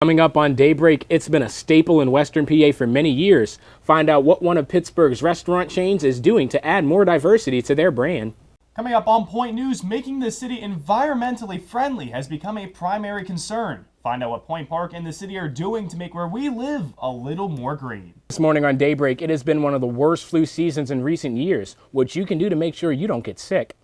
Coming up on Daybreak, it's been a staple in Western PA for many years. Find out what one of Pittsburgh's restaurant chains is doing to add more diversity to their brand. Coming up on Point News, making the city environmentally friendly has become a primary concern. Find out what Point Park and the city are doing to make where we live a little more green. This morning on Daybreak, it has been one of the worst flu seasons in recent years. What you can do to make sure you don't get sick.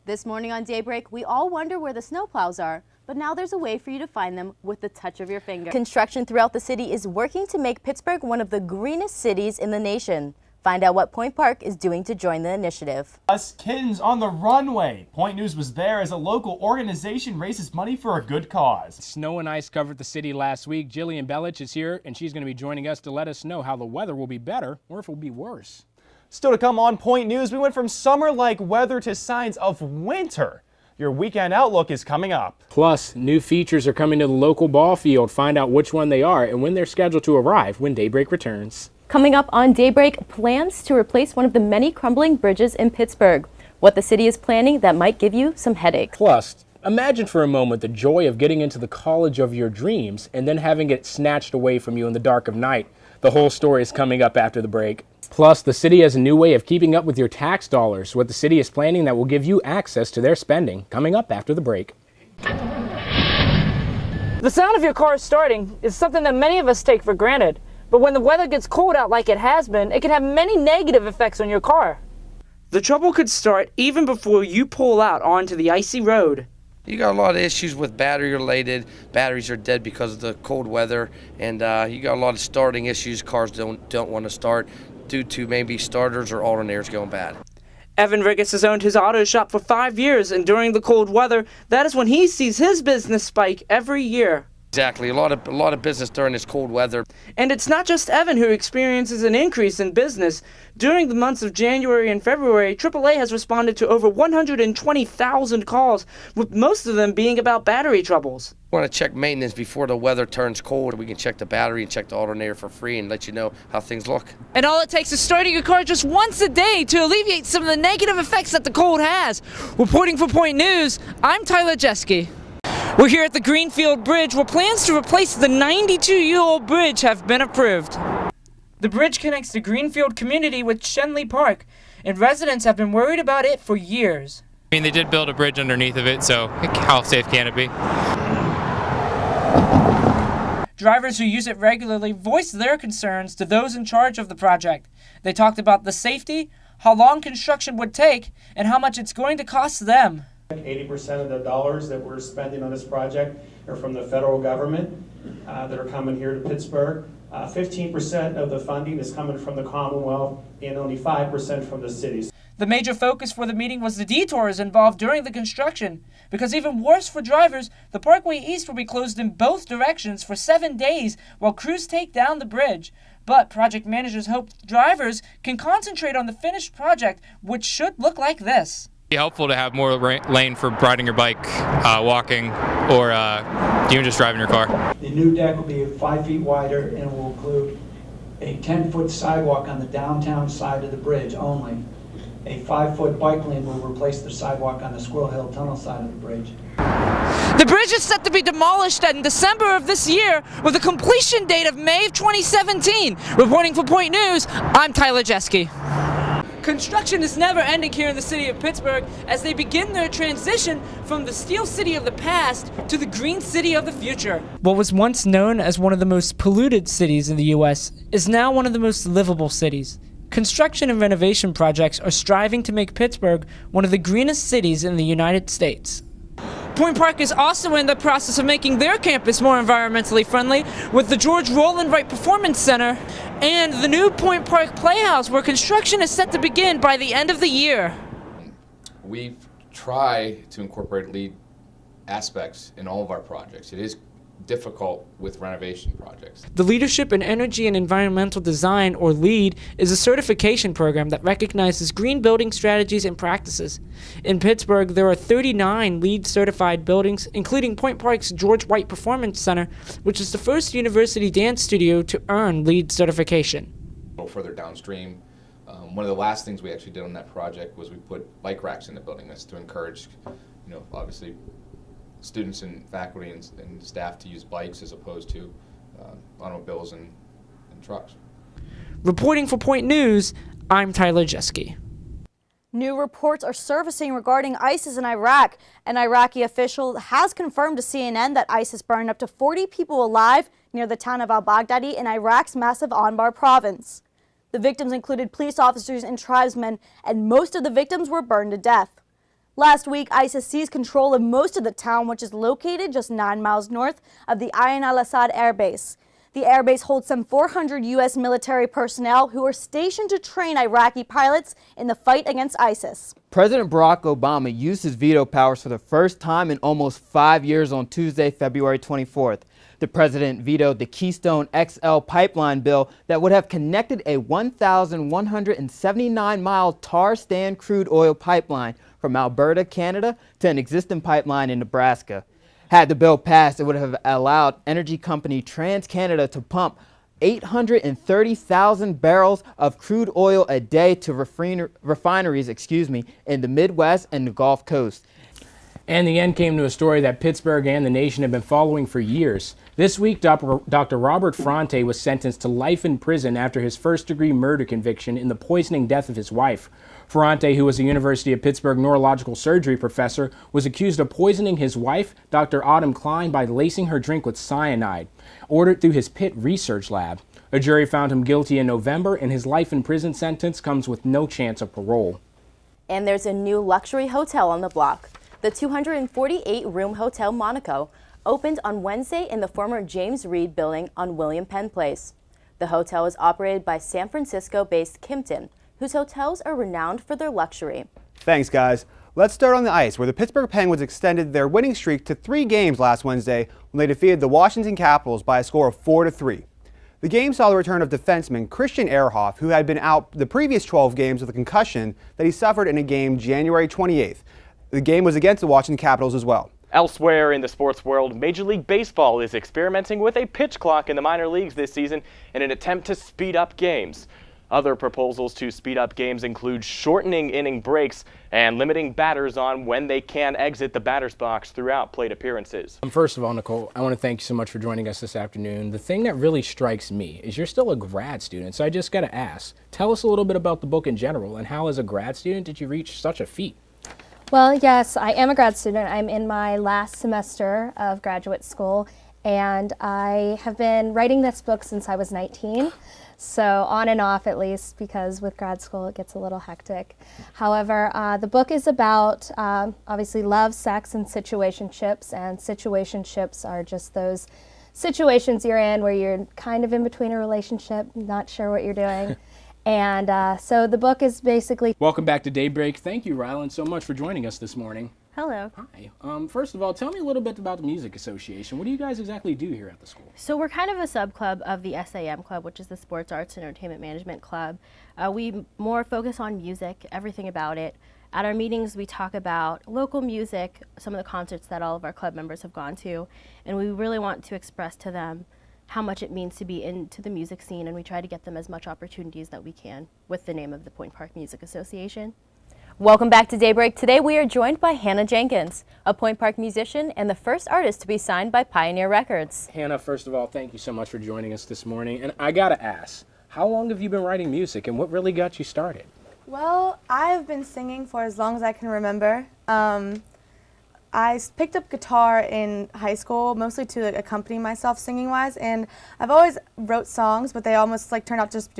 This morning on Daybreak, we all wonder where the snowplows are, but now there's a way for you to find them with the touch of your finger. Construction throughout the city is working to make Pittsburgh one of the greenest cities in the nation. Find out what Point Park is doing to join the initiative. Us kittens on the runway. Point News was there as a local organization raises money for a good cause. Snow and ice covered the city last week. Jillian Belich is here, and she's going to be joining us to let us know how the weather will be better or if it will be worse. Still to come on Point News, we went from summer-like weather to signs of winter. Your weekend outlook is coming up. Plus, new features are coming to the local ball field. Find out which one they are and when they're scheduled to arrive when Daybreak returns. Coming up on Daybreak, plans to replace one of the many crumbling bridges in Pittsburgh. What the city is planning that might give you some headaches. Plus, imagine for a moment the joy of getting into the college of your dreams and then having it snatched away from you in the dark of night. The whole story is coming up after the break. Plus, the city has a new way of keeping up with your tax dollars. What the city is planning that will give you access to their spending. Coming up after the break. The sound of your car starting is something that many of us take for granted. But when the weather gets cold out like it has been, it can have many negative effects on your car. The trouble could start even before you pull out onto the icy road. You got a lot of issues with battery related. Batteries are dead because of the cold weather, and you got a lot of starting issues. Cars don't want to start due to maybe starters or alternators going bad. Evan Riggis has owned his auto shop for 5 years, and during the cold weather, that is when he sees his business spike every year. Exactly, a lot of business during this cold weather. And it's not just Evan who experiences an increase in business. During the months of January and February, AAA has responded to over 120,000 calls, with most of them being about battery troubles. We want to check maintenance before the weather turns cold. We can check the battery and check the alternator for free and let you know how things look. And all it takes is starting your car just once a day to alleviate some of the negative effects that the cold has. Reporting for Point News, I'm Tyler Jeski. We're here at the Greenfield Bridge, where plans to replace the 92-year-old bridge have been approved. The bridge connects the Greenfield community with Shenley Park, and residents have been worried about it for years. I mean, they did build a bridge underneath of it, so how safe can it be? Drivers who use it regularly voiced their concerns to those in charge of the project. They talked about the safety, how long construction would take, and how much it's going to cost them. 80% of the dollars that we're spending on this project are from the federal government that are coming here to Pittsburgh. 15% of the funding is coming from the Commonwealth and only 5% from the cities. The major focus for the meeting was the detours involved during the construction, because even worse for drivers, the Parkway East will be closed in both directions for 7 days while crews take down the bridge. But project managers hope drivers can concentrate on the finished project, which should look like this. It'd be helpful to have more lane for riding your bike, walking, or even just driving your car. The new deck will be 5 feet wider and will include a 10-foot sidewalk on the downtown side of the bridge only. A 5-foot bike lane will replace the sidewalk on the Squirrel Hill Tunnel side of the bridge. The bridge is set to be demolished in December of this year with a completion date of May of 2017. Reporting for Point News, I'm Tyler Jeski. Construction is never ending here in the city of Pittsburgh as they begin their transition from the steel city of the past to the green city of the future. What was once known as one of the most polluted cities in the U.S. is now one of the most livable cities. Construction and renovation projects are striving to make Pittsburgh one of the greenest cities in the United States. Point Park is also in the process of making their campus more environmentally friendly with the George Roland Wright Performance Center and the new Point Park Playhouse, where construction is set to begin by the end of the year. We try to incorporate LEED aspects in all of our projects. It is difficult with renovation projects. The Leadership in Energy and Environmental Design, or LEED, is a certification program that recognizes green building strategies and practices. In Pittsburgh, there are 39 LEED certified buildings, including Point Park's George White Performance Center, which is the first university dance studio to earn LEED certification. A little further downstream, one of the last things we actually did on that project was we put bike racks in the building. That's to encourage, obviously students and faculty and staff to use bikes as opposed to automobiles and trucks. Reporting for Point News, I'm Tyler Jeski. New reports are surfacing regarding ISIS in Iraq. An Iraqi official has confirmed to CNN that ISIS burned up to 40 people alive near the town of al-Baghdadi in Iraq's massive Anbar province. The victims included police officers and tribesmen, and most of the victims were burned to death. Last week, ISIS seized control of most of the town, which is located just 9 miles north of the Ain al-Assad Air Base. The airbase holds some 400 U.S. military personnel who are stationed to train Iraqi pilots in the fight against ISIS. President Barack Obama used his veto powers for the first time in almost 5 years on Tuesday, February 24th. The president vetoed the Keystone XL pipeline bill that would have connected a 1,179-mile tar sand crude oil pipeline from Alberta, Canada, to an existing pipeline in Nebraska. Had the bill passed, it would have allowed energy company TransCanada to pump 830,000 barrels of crude oil a day to refineries in the Midwest and the Gulf Coast. And the end came to a story that Pittsburgh and the nation have been following for years. This week, Dr. Robert Fronte was sentenced to life in prison after his first-degree murder conviction in the poisoning death of his wife. Fronte, who was a University of Pittsburgh neurological surgery professor, was accused of poisoning his wife, Dr. Autumn Klein, by lacing her drink with cyanide, ordered through his Pitt research lab. A jury found him guilty in November, and his life in prison sentence comes with no chance of parole. And there's a new luxury hotel on the block. The 248-room Hotel Monaco opened on Wednesday in the former James Reed building on William Penn Place. The hotel is operated by San Francisco-based Kimpton, whose hotels are renowned for their luxury. Thanks, guys. Let's start on the ice, where the Pittsburgh Penguins extended their winning streak to 3 games last Wednesday when they defeated the Washington Capitals by a score of 4-3. The game saw the return of defenseman Christian Ehrhoff, who had been out the previous 12 games with a concussion that he suffered in a game January 28th. The game was against the Washington Capitals as well. Elsewhere in the sports world, Major League Baseball is experimenting with a pitch clock in the minor leagues this season in an attempt to speed up games. Other proposals to speed up games include shortening inning breaks and limiting batters on when they can exit the batter's box throughout plate appearances. First of all, Nicole, I want to thank you so much for joining us this afternoon. The thing that really strikes me is you're still a grad student, so I just got to ask, tell us a little bit about the book in general, and how as a grad student did you reach such a feat? Well, yes, I am a grad student. I'm in my last semester of graduate school, and I have been writing this book since I was 19. So on and off, at least, because with grad school it gets a little hectic. However, the book is about obviously love, sex, and situationships. And situationships are just those situations you're in where you're kind of in between a relationship, not sure what you're doing. And so the book is basically... Welcome back to Daybreak. Thank you, Rylan, so much for joining us this morning. Hello. Hi. First of all, tell me a little bit about the Music Association. What do you guys exactly do here at the school? So we're kind of a sub-club of the SAM Club, which is the Sports, Arts, and Entertainment Management Club. We more focus on music, everything about it. At our meetings, we talk about local music, some of the concerts that all of our club members have gone to, and we really want to express to them how much it means to be into the music scene, and we try to get them as much opportunities that we can with the name of the Point Park Music Association. Welcome back to Daybreak. Today we are joined by Hannah Jenkins, a Point Park musician and the first artist to be signed by Pioneer Records. Hannah, first of all, thank you so much for joining us this morning. And I gotta ask, how long have you been writing music and what really got you started? Well, I've been singing for as long as I can remember. I picked up guitar in high school, mostly to accompany myself singing-wise, and I've always wrote songs, but they almost turned out just